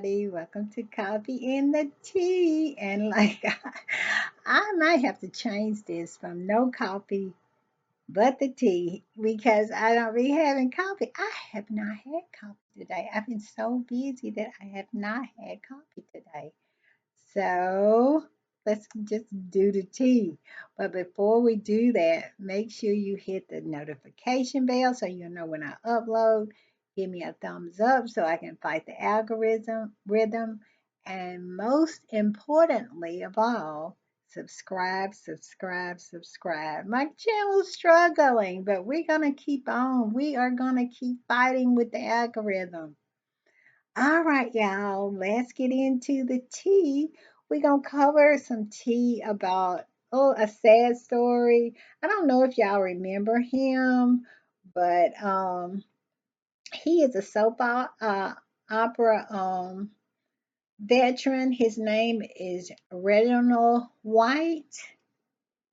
everybody. Welcome to Coffee and the Tea. And like, I might have to change this from no coffee but the tea because I don't be having coffee. I have not had coffee today. I've been so busy that I have not had coffee today. So let's just do the tea. But before we do that, make sure you hit the notification bell so you'll know when I upload. Give me a thumbs up so I can fight the algorithm rhythm. And most importantly of all, subscribe, subscribe, subscribe. My channel's struggling, but we're gonna keep on. We are gonna keep fighting with the algorithm. All right, y'all, let's get into the tea. We're going to cover some tea about, a sad story. I don't know if y'all remember him, but he is a opera veteran. His name is Reginald White.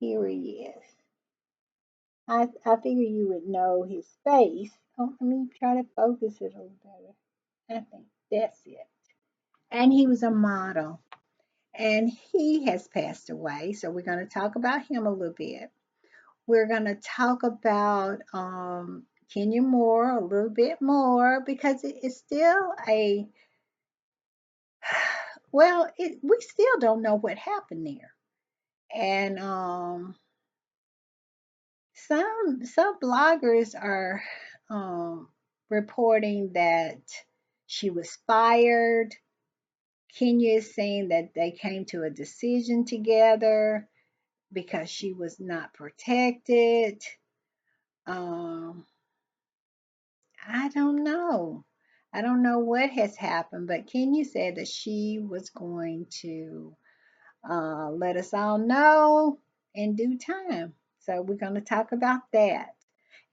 Here he is. I figure you would know his face. Oh, let me try to focus it a little better. I think that's it. And he was a model. And he has passed away. So we're going to talk about him a little bit. We're going to talk about Kenya Moore a little bit more because it is still we still don't know what happened there. And some bloggers are reporting that she was fired. Kenya is saying that they came to a decision together because she was not protected. Um, I don't know. I don't know what has happened, but Kenya said that she was going to let us all know in due time. So we're going to talk about that.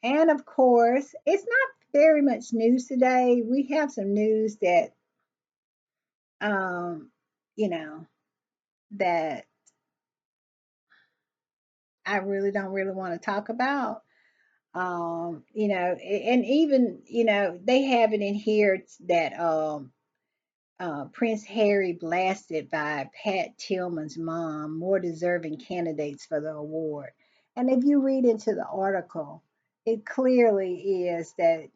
And of course, it's not very much news today. We have some news that, um, you know, that I don't really want to talk about. And even, they have it in here that Prince Harry blasted by Pat Tillman's mom, more deserving candidates for the award. And if you read into the article, it clearly is that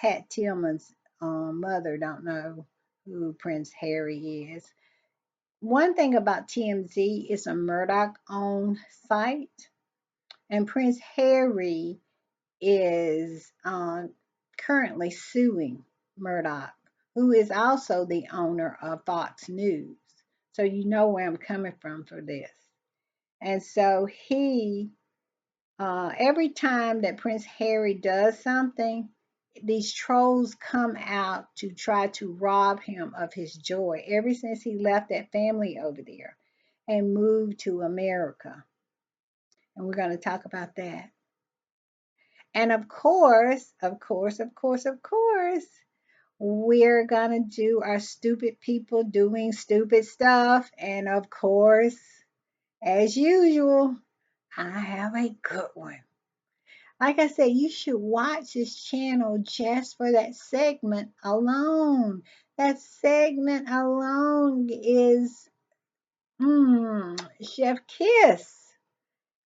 Pat Tillman's mother don't know who Prince Harry is. One thing about TMZ is a Murdoch-owned site, and Prince Harry is currently suing Murdoch, who is also the owner of Fox News. So you know where I'm coming from for this. And so every time that Prince Harry does something, these trolls come out to try to rob him of his joy ever since he left that family over there and moved to America. And we're going to talk about that. And of course, we're gonna do our stupid people doing stupid stuff. And of course, as usual, I have a good one. Like I said, you should watch this channel just for that segment alone. That segment alone is Chef Kiss.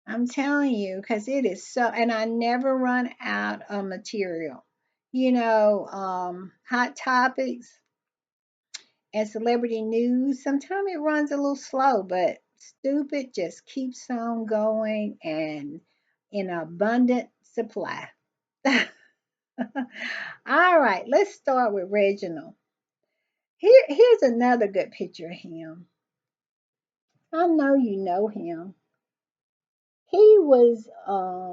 I'm telling you, because it is so, and I never run out of material. Hot topics and celebrity news, sometimes it runs a little slow, but stupid just keeps on going and in abundant supply. All right, let's start with Reginald. Here's another good picture of him. I know you know him. He was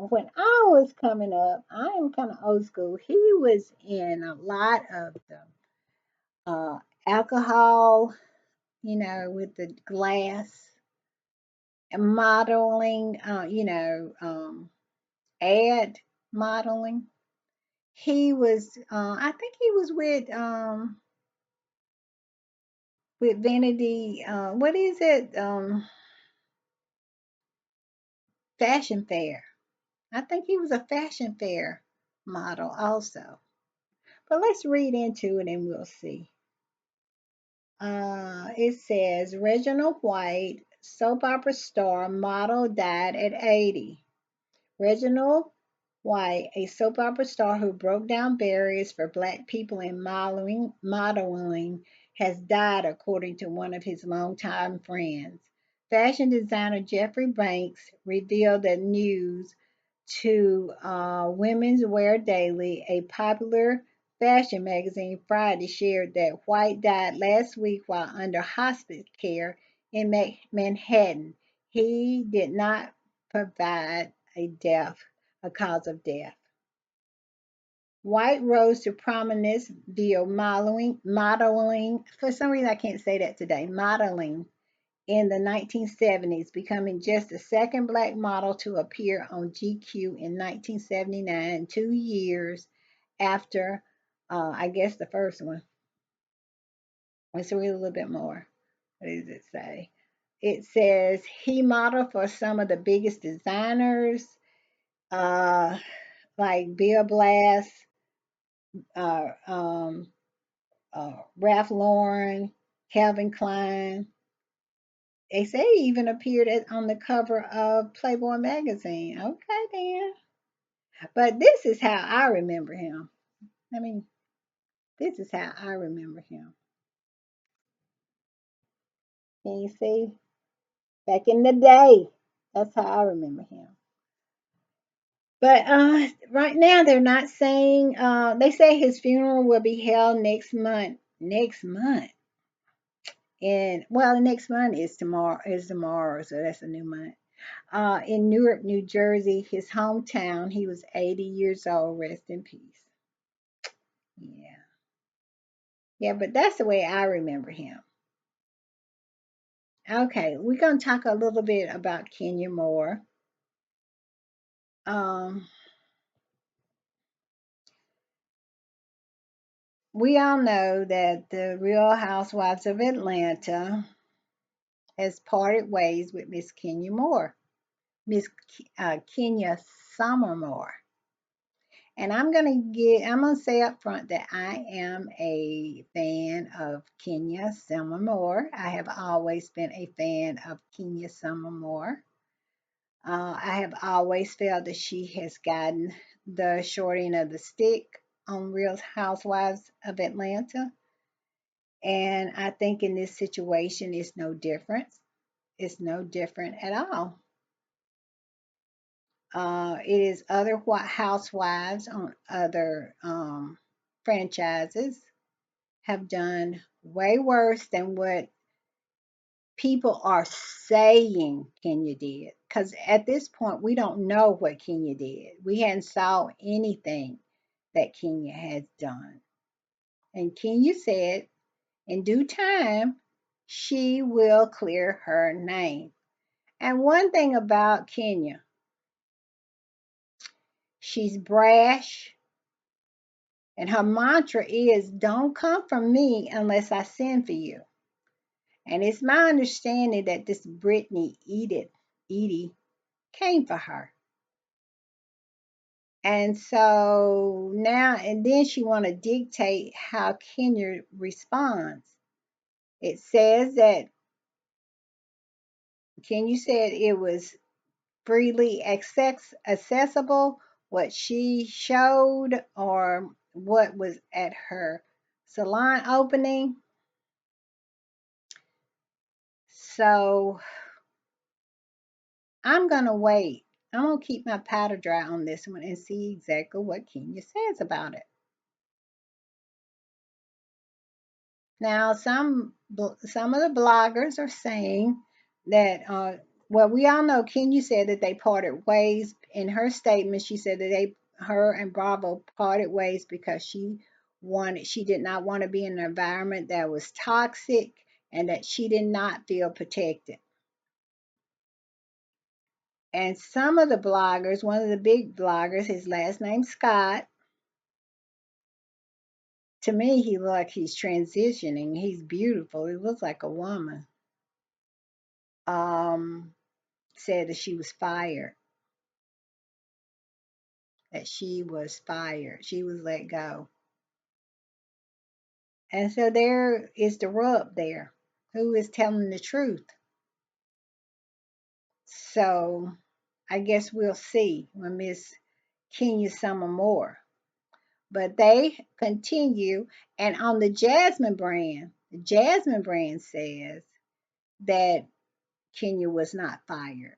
when I was coming up, I am kind of old school. He was in a lot of the uh alcohol, with the glass and modeling, ad modeling. He was I think he was with Vanity, what is it? Fashion Fair. I think he was a fashion fair model also. But let's read into it and we'll see. It says Reginald White, soap opera star, model, died at 80. Reginald White, a soap opera star who broke down barriers for Black people in modeling, has died, according to one of his longtime friends. Fashion designer Jeffrey Banks revealed the news to Women's Wear Daily, a popular fashion magazine. Friday shared that White died last week while under hospice care in Manhattan. He did not provide a cause of death. White rose to prominence via modeling. For some reason, I can't say that today. Modeling in the 1970s, becoming just the second Black model to appear on GQ in 1979, 2 years after, I guess, the first one. Let's read a little bit more. What does it say? It says he modeled for some of the biggest designers, uh, like Bill Blass, uh, um, Ralph Lauren, Calvin Klein. They say he even appeared on the cover of Playboy magazine. Okay, then. But this is how I remember him. I mean, this is how I remember him. Can you see? Back in the day, that's how I remember him. But right now, they're not saying, they say his funeral will be held next month. Next month. And well, the next month is tomorrow, so that's a new month. In Newark, New Jersey, his hometown. He was 80 years old. Rest in peace. Yeah. Yeah, but that's the way I remember him. Okay, we're going to talk a little bit about Kenya Moore. Um, we all know that the Real Housewives of Atlanta has parted ways with Miss Kenya Moore, Miss Kenya Summer Moore. And I'm gonna say up front that I am a fan of Kenya Summer Moore. I have always been a fan of Kenya Summer Moore. I have always felt that she has gotten the short end of the stick on Real Housewives of Atlanta. And I think in this situation, it's no different. It's no different at all. It is other housewives on other franchises have done way worse than what people are saying Kenya did. Because at this point, we don't know what Kenya did. We hadn't saw anything that Kenya has done. And Kenya said in due time, she will clear her name. And one thing about Kenya, she's brash, and her mantra is don't come from me unless I send for you. And it's my understanding that this Brittany Edie came for her. And so now, and then she want to dictate how Kenya responds. It says that Kenya said it was freely accessible, what she showed or what was at her salon opening. So I'm going to wait. I'm going to keep my powder dry on this one and see exactly what Kenya says about it. Now, some of the bloggers are saying that, well, we all know Kenya said that they parted ways. In her statement, she said that her and Bravo parted ways because she did not want to be in an environment that was toxic and that she did not feel protected. And some of the bloggers, one of the big bloggers, his last name Scott, to me, he looks like he's transitioning. He's beautiful. He looks like a woman. Um, said that she was fired. That she was fired. She was let go. And so there is the rub there. Who is telling the truth? So I guess we'll see when Miss Kenya Summer Moore. But they continue, and on the Jasmine brand says that Kenya was not fired.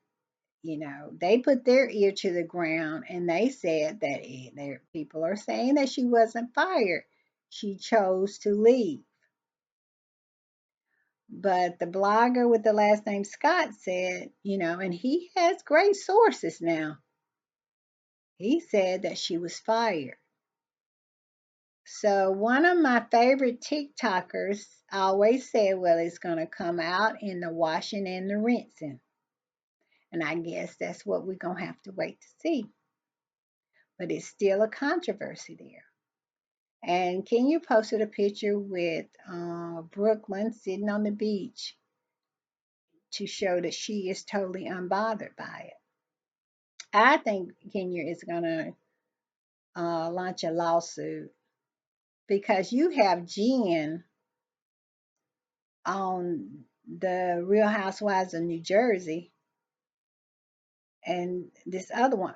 They put their ear to the ground and they said that their people are saying that she wasn't fired. She chose to leave. But the blogger with the last name Scott said, and he has great sources now. He said that she was fired. So one of my favorite TikTokers always said, well, it's going to come out in the washing and the rinsing. And I guess that's what we're going to have to wait to see. But it's still a controversy there. And Kenya posted a picture with Brooklyn sitting on the beach to show that she is totally unbothered by it. I think Kenya is going to launch a lawsuit because you have Jen on the Real Housewives of New Jersey and this other one,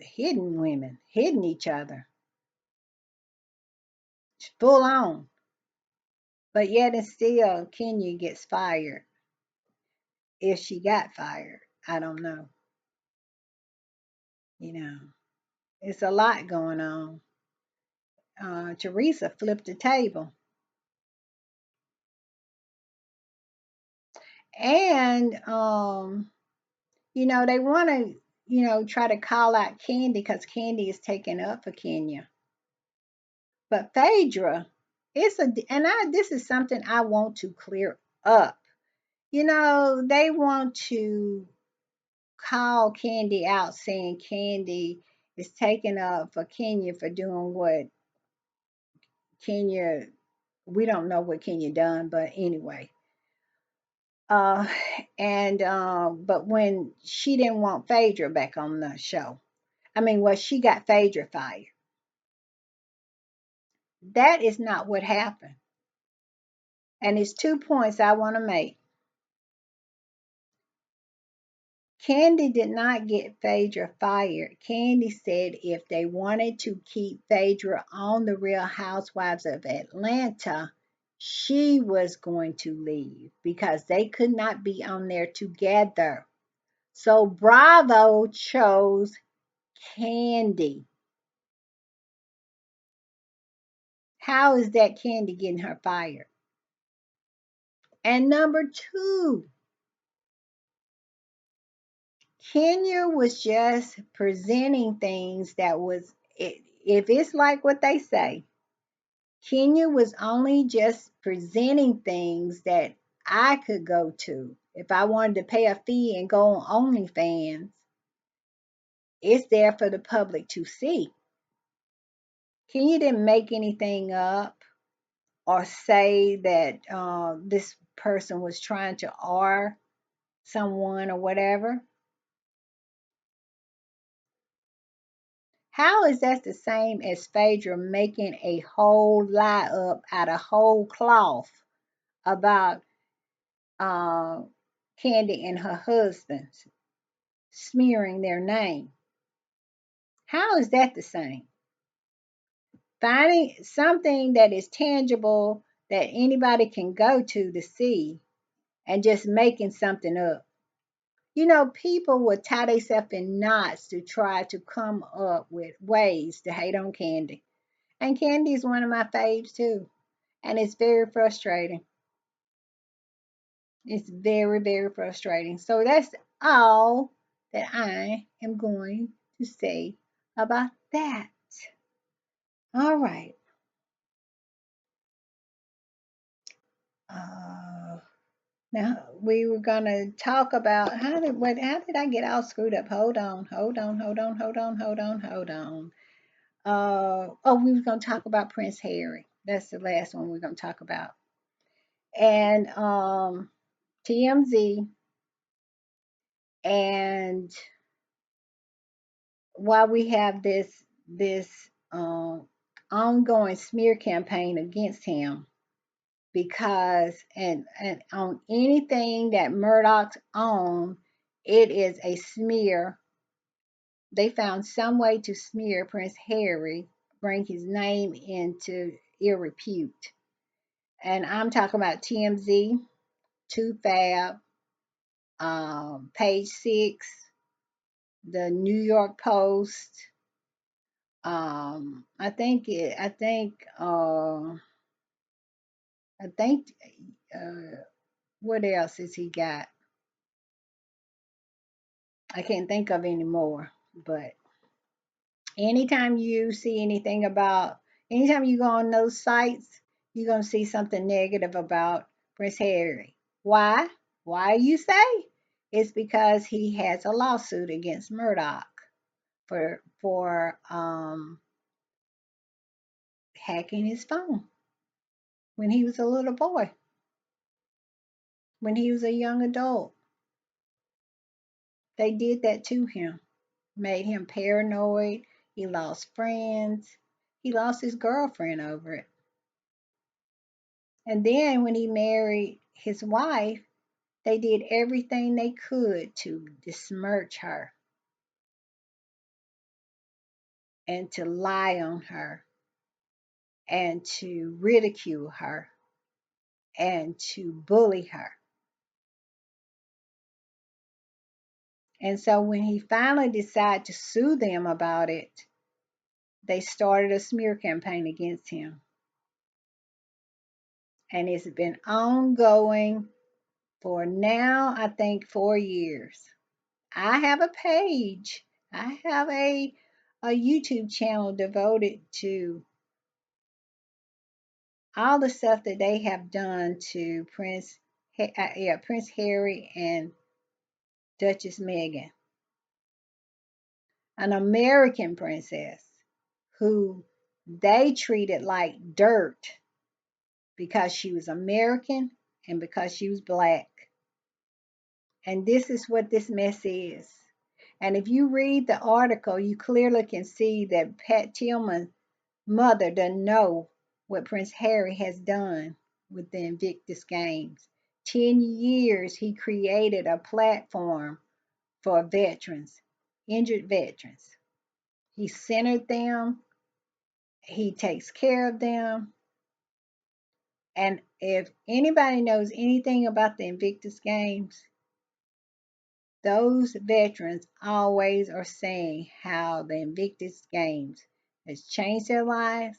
hidden women, hidden each other, full on. But yet and still, Kenya gets fired. If she got fired, I don't know. You know, it's a lot going on. Teresa flipped the table. And, they want to, try to call out Candy because Candy is taking up for Kenya. But Phaedra, this is something I want to clear up. They want to call Candy out saying Candy is taking up for Kenya for doing what Kenya, we don't know what Kenya done, but anyway. Uh, but when she didn't want Phaedra back on the show, she got Phaedra fired. That is not what happened. And it's 2 points I want to make. Candy did not get Phaedra fired. Candy said if they wanted to keep Phaedra on the Real Housewives of Atlanta, she was going to leave because they could not be on there together. So Bravo chose Candy. How is that Candy getting her fired? And number two, Kenya was just presenting things that was, if it's like what they say, Kenya was only just presenting things that I could go to. If I wanted to pay a fee and go on OnlyFans, it's there for the public to see. Kenya didn't make anything up or say that this person was trying to R someone or whatever. How is that the same as Phaedra making a whole lie up out of whole cloth about uh, Candy and her husband smearing their name? How is that the same? Finding something that is tangible that anybody can go to see and just making something up. People will tie themselves in knots to try to come up with ways to hate on Candy. And Candy is one of my faves too. And it's very frustrating. It's very, very frustrating. So that's all that I am going to say about that. All right. Uh, Now we were gonna talk about how did I get all screwed up? Hold on, hold on, hold on, hold on, hold on, hold on. We were gonna talk about Prince Harry. That's the last one we're gonna talk about. And TMZ, and while we have this ongoing smear campaign against him, because and on anything that Murdoch's own, it is a smear. They found some way to smear Prince Harry, bring his name into ill repute. And I'm talking about TMZ, 2Fab, Page Six, the New York Post. I think uh, what else has he got? I can't think of anymore. But anytime you see anything about, anytime you go on those sites, you're gonna see something negative about Prince Harry. Why? Why you say? It's because he has a lawsuit against Murdoch for hacking his phone when he was a little boy, when he was a young adult. They did that to him, made him paranoid. He lost friends. He lost his girlfriend over it. And then when he married his wife, they did everything they could to besmirch her and to lie on her and to ridicule her and to bully her. And so when he finally decided to sue them about it, they started a smear campaign against him. And it's been ongoing for now, I think, 4 years. I have a page. I have a YouTube channel devoted to all the stuff that they have done to Prince Harry and Duchess Meghan, an American princess who they treated like dirt because she was American and because she was black. And this is what this mess is. And if you read the article, you clearly can see that Pat Tillman's mother doesn't know what Prince Harry has done with the Invictus Games. 10 years he created a platform for veterans, injured veterans. He centered them, he takes care of them. And if anybody knows anything about the Invictus Games, those veterans always are saying how the Invictus Games has changed their lives,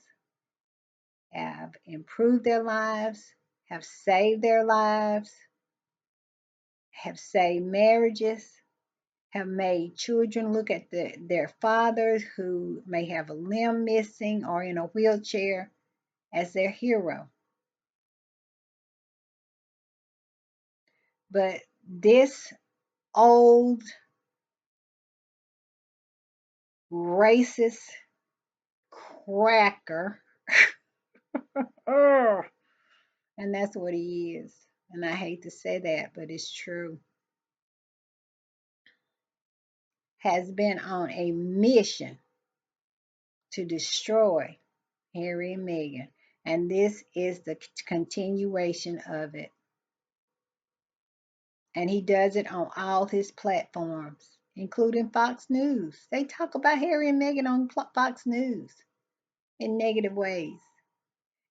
have improved their lives, have saved their lives, have saved marriages, have made children look at their fathers who may have a limb missing or in a wheelchair as their hero. But this old racist cracker, ugh, and that's what he is. And I hate to say that, but it's true, has been on a mission to destroy Harry and Meghan. And this is the continuation of it. And he does it on all his platforms, including Fox News. They talk about Harry and Meghan on Fox News in negative ways.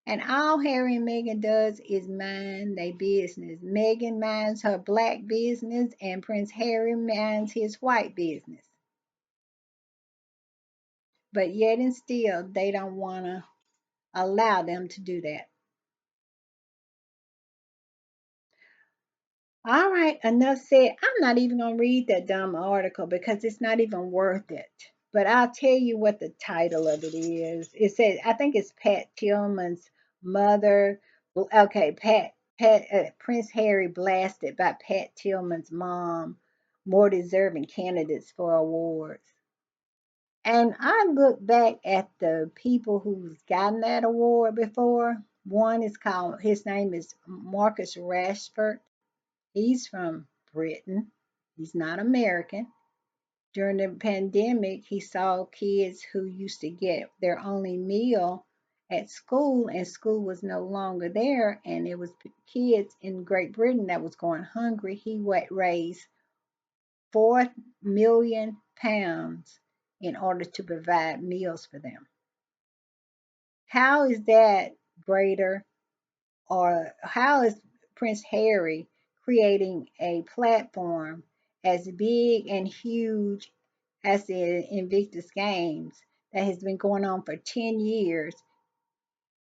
And all Harry and Meghan does is mind their business. Meghan minds her black business, and Prince Harry minds his white business. But yet and still, they don't want to allow them to do that. All right, enough said. I'm not even going to read that dumb article because it's not even worth it. But I'll tell you what the title of it is. It says, I think it's Pat Tillman's mother. Okay, Prince Harry blasted by Pat Tillman's mom, more deserving candidates for awards. And I look back at the people who's gotten that award before. One is called, his name is Marcus Rashford. He's from Britain. He's not American. During the pandemic, he saw kids who used to get their only meal at school, and school was no longer there, and it was kids in Great Britain that was going hungry. He raised £4 million in order to provide meals for them. How is that greater, or how is Prince Harry creating a platform as big and huge as the Invictus Games that has been going on for 10 years,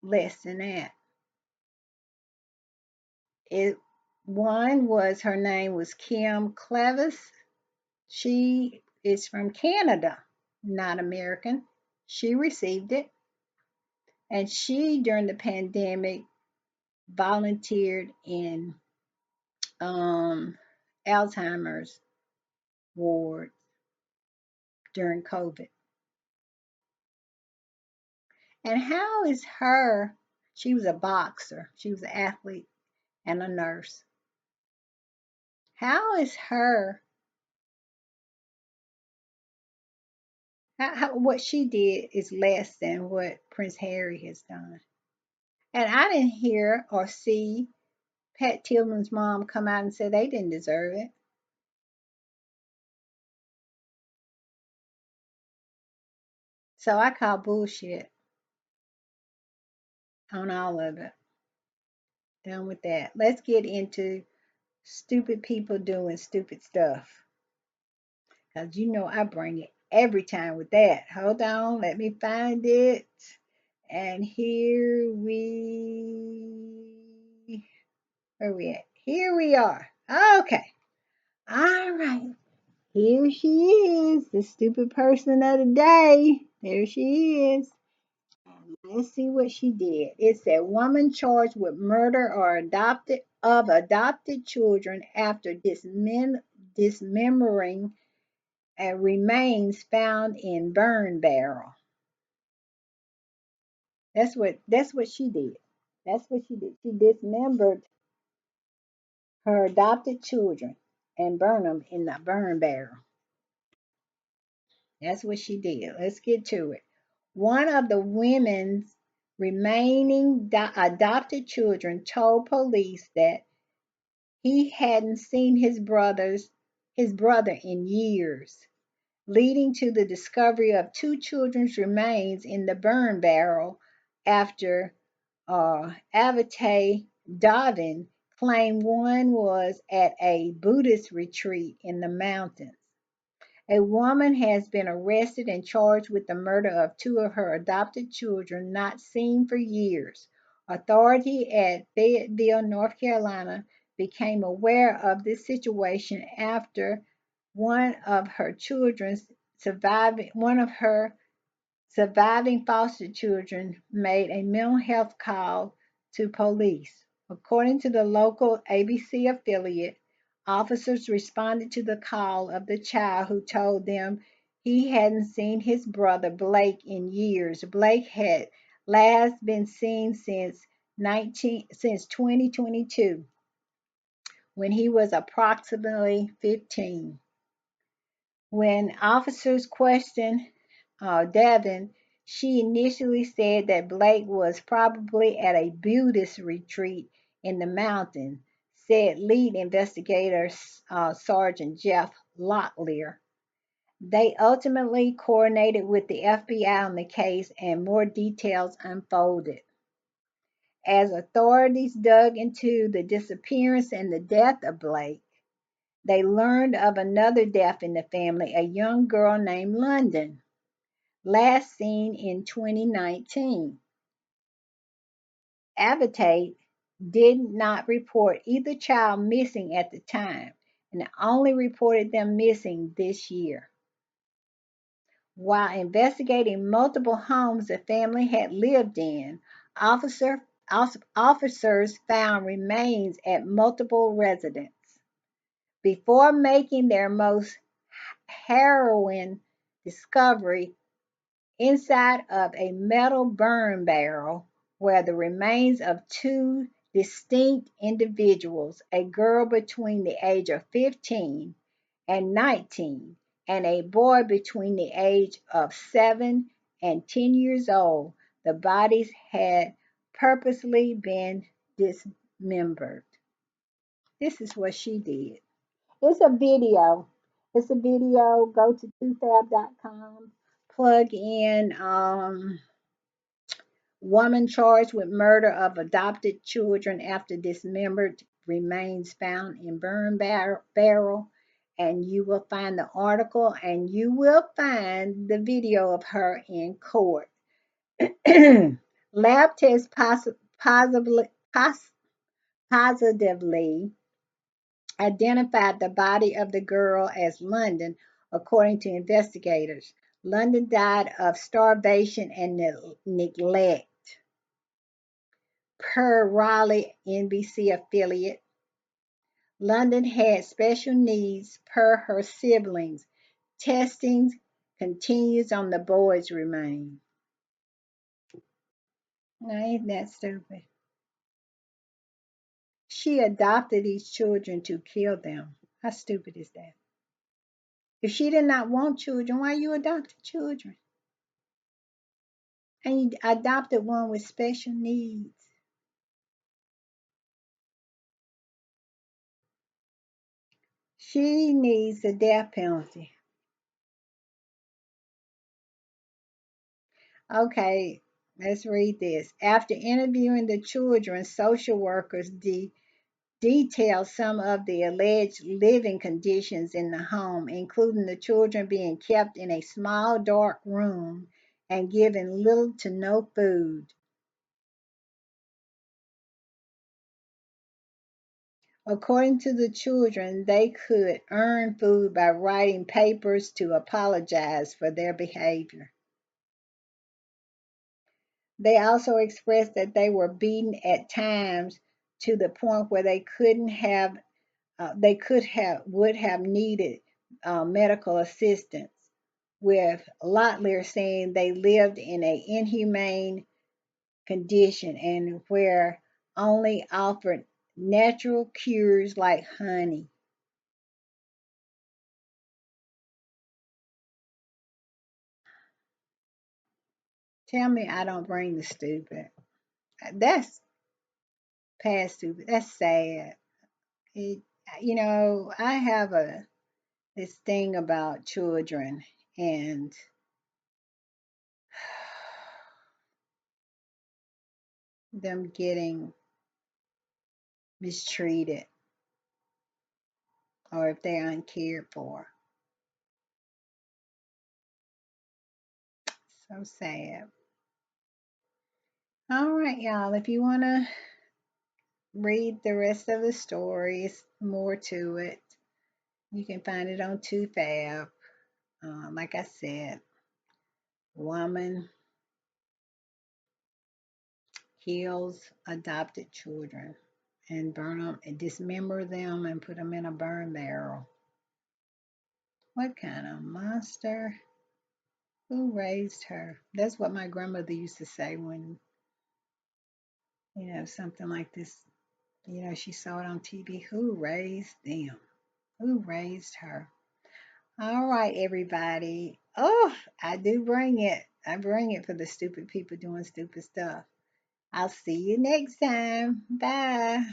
less than that? It One was, her name was Kim Clevis. She is from Canada, not American. She received it, and she during the pandemic volunteered in Alzheimer's ward during COVID. And how is her? She was a boxer. She was an athlete and a nurse. How is her? What she did is less than what Prince Harry has done. And I didn't hear or see Pat Tillman's mom come out and say they didn't deserve it. So I call bullshit on all of it. Done with that. Let's get into stupid people doing stupid stuff. Because you know I bring it every time with that. Hold on, let me find it. And where we at? Here we are. Okay. All right. Here she is, the stupid person of the day. There she is. Let's see what she did. It said woman charged with murder or adopted children after dismembering remains found in burn barrel. That's what she did. That's what she did. She dismembered her adopted children and burned them in the burn barrel. That's what she did. Let's get to it. One of the women's remaining adopted children told police that he hadn't seen his brother in years, leading to the discovery of two children's remains in the burn barrel after Avate Davin claimed one was at a Buddhist retreat in the mountains. A woman has been arrested and charged with the murder of two of her adopted children not seen for years. Authority at Fayetteville, North Carolina, became aware of this situation after one of her surviving foster children made a mental health call to police. According to the local ABC affiliate, officers responded to the call of the child who told them he hadn't seen his brother Blake in years. Blake had last been seen since 2022 when he was approximately 15. When officers questioned Devin, she initially said that Blake was probably at a Buddhist retreat in the mountains, said lead investigator Sergeant Jeff Locklear. They ultimately coordinated with the FBI on the case, and more details unfolded. As authorities dug into the disappearance and the death of Blake, they learned of another death in the family, a young girl named London, last seen in 2019. Avatate did not report either child missing at the time and only reported them missing this year. While investigating multiple homes the family had lived in, officers found remains at multiple residences. Before making their most harrowing discovery, inside of a metal burn barrel were the remains of two distinct individuals, a girl between the age of 15 and 19, and a boy between the age of 7 and 10 years old. The bodies had purposely been dismembered. This is what she did. It's a video. It's a video. Go to 2fab.com, plug in woman charged with murder of adopted children after dismembered remains found in barrel, and you will find the article and you will find the video of her in court. Lab tests positively identified the body of the girl as London, according to investigators. London died of starvation and neglect, per Raleigh NBC affiliate. London had special needs per her siblings. Testing continues on the boys' remains. Now, ain't that stupid? She adopted these children to kill them. How stupid is that? If she did not want children, why you adopted children? And you adopted one with special needs. She needs the death penalty. Okay, let's read this. After interviewing the children, social workers detailed some of the alleged living conditions in the home, including the children being kept in a small, dark room and given little to no food. According to the children, they could earn food by writing papers to apologize for their behavior. They also expressed that they were beaten at times to the point where they could have would have needed medical assistance. With Lottler saying they lived in an inhumane condition and where only offered natural cures like honey. Tell me I don't bring the stupid. That's past stupid. That's sad. It, I have this thing about children and them getting mistreated or if they're uncared for. So sad. All right, y'all. If you want to read the rest of the story, it's more to it. You can find it on 2Fab. Like I said, woman kills adopted children and burn them and dismember them and put them in a burn barrel. What kind of monster? Who raised her? That's what my grandmother used to say when, something like this, she saw it on TV. Who raised them? Who raised her? All right, everybody. Oh, I do bring it. I bring it for the stupid people doing stupid stuff. I'll see you next time. Bye.